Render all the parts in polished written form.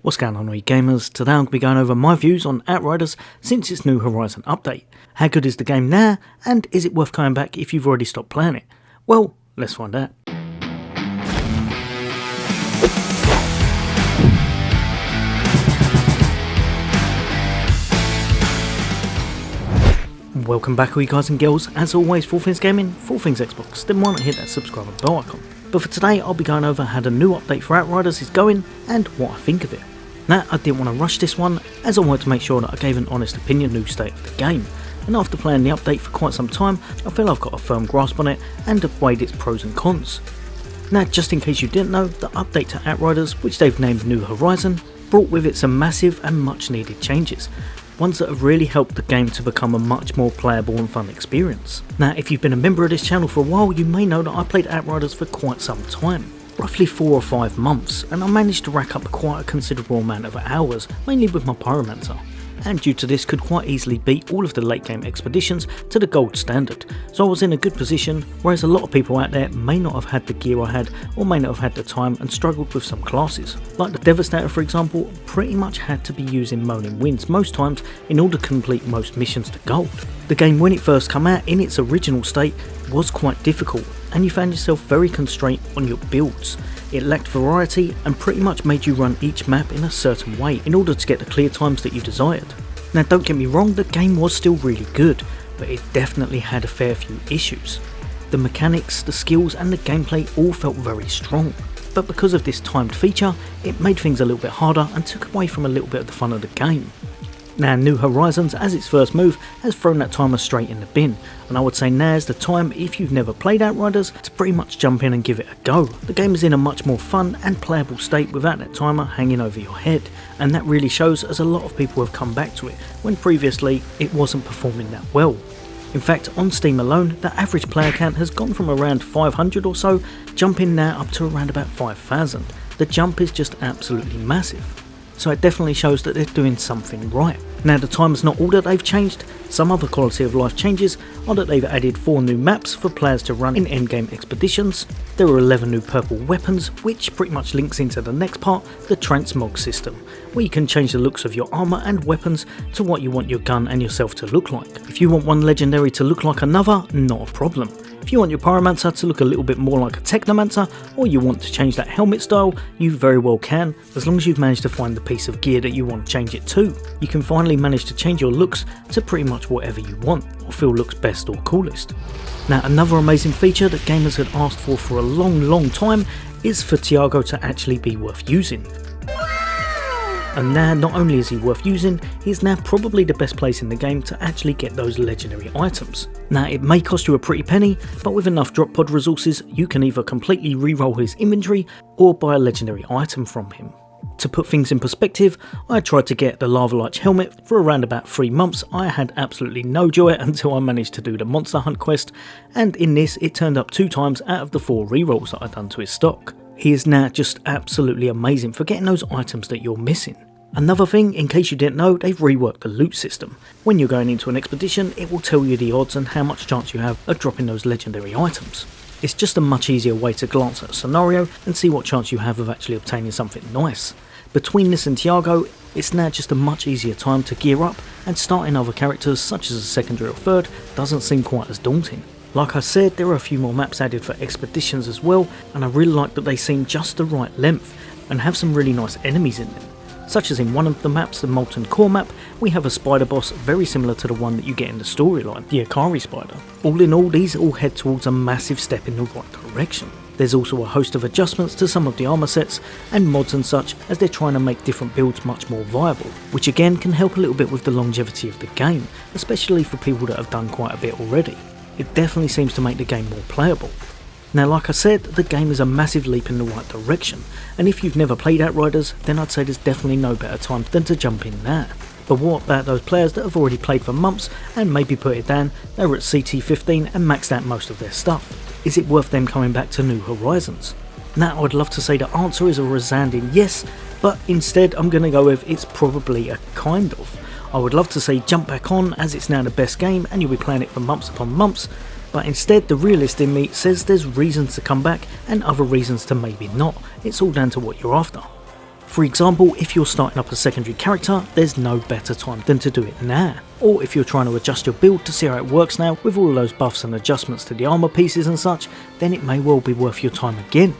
What's going on, all you gamers? Today I'm going to be going over my views on Outriders since its New Horizon update. How good is the game now, and is it worth coming back if you've already stopped playing it? Well, let's find out. Welcome back, all you guys and girls. As always, for all things gaming, for all things Xbox, then why not hit that subscribe and bell icon. But for today, I'll be going over how the new update for Outriders is going and what I think of it. Now, I didn't want to rush this one, as I wanted to make sure that I gave an honest opinion new state of the game. And after playing the update for quite some time, I feel I've got a firm grasp on it and have weighed its pros and cons. Now, just in case you didn't know, the update to Outriders, which they've named New Horizon, brought with it some massive and much needed changes. Ones that have really helped the game to become a much more playable and fun experience. Now, if you've been a member of this channel for a while, you may know that I played Outriders for quite some time. Roughly 4 or 5 months, and I managed to rack up quite a considerable amount of hours, mainly with my Pyromancer. And due to this, could quite easily beat all of the late game expeditions to the gold standard, so I was in a good position, whereas a lot of people out there may not have had the gear I had, or may not have had the time and struggled with some classes. Like the Devastator, for example, pretty much had to be using Moaning Winds most times in order to complete most missions to gold. The game, when it first came out in its original state, was quite difficult, and you found yourself very constrained on your builds. It lacked variety and pretty much made you run each map in a certain way in order to get the clear times that you desired. Now, don't get me wrong, the game was still really good, but it definitely had a fair few issues. The mechanics, the skills and the gameplay all felt very strong, but because of this timed feature, it made things a little bit harder and took away from a little bit of the fun of the game. Now, New Horizons, as its first move, has thrown that timer straight in the bin, and I would say now's the time, if you've never played Outriders, to pretty much jump in and give it a go. The game is in a much more fun and playable state without that timer hanging over your head, and that really shows as a lot of people have come back to it, when previously it wasn't performing that well. In fact, on Steam alone, the average player count has gone from around 500 or so, jumping now up to around about 5,000. The jump is just absolutely massive. So it definitely shows that they're doing something right. Now, the timer's not all that they've changed. Some other quality of life changes are that they've added 4 new maps for players to run in endgame expeditions. There are 11 new purple weapons, which pretty much links into the next part, the Transmog system, where you can change the looks of your armour and weapons to what you want your gun and yourself to look like. If you want one legendary to look like another, not a problem. If you want your Pyromancer to look a little bit more like a Technomancer, or you want to change that helmet style, you very well can, as long as you've managed to find the piece of gear that you want to change it to. You can finally manage to change your looks to pretty much whatever you want, or feel looks best or coolest. Now, another amazing feature that gamers had asked for a long time is for Thiago to actually be worth using. And now, not only is he worth using, he's now probably the best place in the game to actually get those legendary items. Now, it may cost you a pretty penny, but with enough drop pod resources, you can either completely reroll his inventory or buy a legendary item from him. To put things in perspective, I tried to get the Lava Larch helmet for around about 3 months. I had absolutely no joy until I managed to do the Monster Hunt quest, and in this it turned up 2 times out of the 4 rerolls that I'd done to his stock. He is now just absolutely amazing for getting those items that you're missing. Another thing, in case you didn't know, they've reworked the loot system. When you're going into an expedition, it will tell you the odds and how much chance you have of dropping those legendary items. It's just a much easier way to glance at a scenario and see what chance you have of actually obtaining something nice. Between this and Thiago, it's now just a much easier time to gear up, and starting other characters such as a secondary or third doesn't seem quite as daunting. Like I said, there are a few more maps added for expeditions as well, and I really like that they seem just the right length and have some really nice enemies in them. Such as in one of the maps, the Molten Core map, we have a spider boss very similar to the one that you get in the storyline, the Akari spider. All in all, these all head towards a massive step in the right direction. There's also a host of adjustments to some of the armour sets and mods and such, as they're trying to make different builds much more viable, which again can help a little bit with the longevity of the game, especially for people that have done quite a bit already. It definitely seems to make the game more playable. Now, like I said, the game is a massive leap in the right direction, and if you've never played Outriders, then I'd say there's definitely no better time than to jump in now. But what about those players that have already played for months and maybe put it down, they were at CT15 and maxed out most of their stuff? Is it worth them coming back to New Horizons? Now, I'd love to say the answer is a resounding yes, but instead I'm going to go with it's probably a kind of. I would love to say jump back on, as it's now the best game and you'll be playing it for months upon months, but instead the realist in me says there's reasons to come back and other reasons to maybe not. It's all down to what you're after. For example, if you're starting up a secondary character, there's no better time than to do it now. Or if you're trying to adjust your build to see how it works now with all of those buffs and adjustments to the armor pieces and such, then it may well be worth your time again.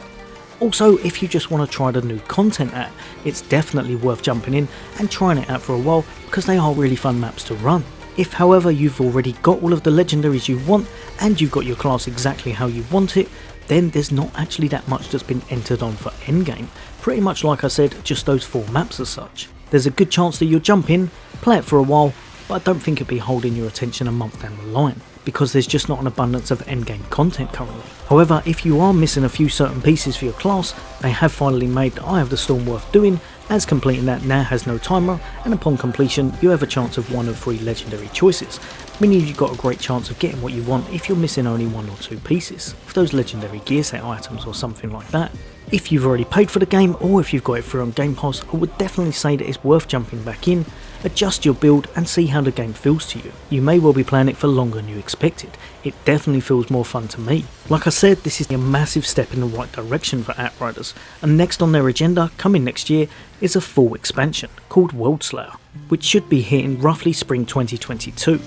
Also, if you just want to try the new content out, it's definitely worth jumping in and trying it out for a while because they are really fun maps to run. If however you've already got all of the legendaries you want and you've got your class exactly how you want it, then there's not actually that much that's been entered on for endgame. Pretty much like I said, just those 4 maps as such. There's a good chance that you'll jump in, play it for a while, but I don't think it'll be holding your attention a month down the line, because there's just not an abundance of endgame content currently. However, if you are missing a few certain pieces for your class, they have finally made Eye of the Storm worth doing, as completing that now has no timer, and upon completion you have a chance of 1 of 3 legendary choices, meaning you've got a great chance of getting what you want if you're missing only 1 or 2 pieces, of those legendary gear set items or something like that. If you've already paid for the game, or if you've got it free on Game Pass, I would definitely say that it's worth jumping back in, adjust your build and see how the game feels to you. You may well be playing it for longer than you expected. It definitely feels more fun to me. Like I said, this is a massive step in the right direction for Outriders, and next on their agenda, coming next year, is a full expansion called Worldslayer, which should be hitting roughly spring 2022.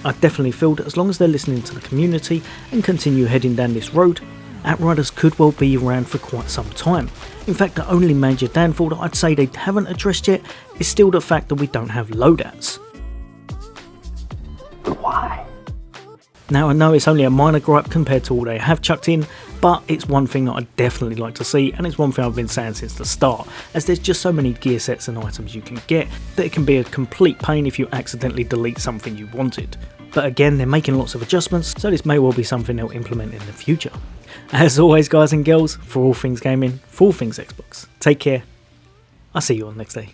I definitely feel that as long as they're listening to the community and continue heading down this road, Outriders could well be around for quite some time. In fact, the only major downfall that I'd say they haven't addressed yet is still the fact that we don't have loadouts. Why? Now I know it's only a minor gripe compared to all they have chucked in, but it's one thing that I'd definitely like to see, and it's one thing I've been saying since the start, as there's just so many gear sets and items you can get that it can be a complete pain if you accidentally delete something you wanted. But again, they're making lots of adjustments, so this may well be something they'll implement in the future. As always guys and girls, for all things gaming, for all things Xbox, take care, I'll see you on next day.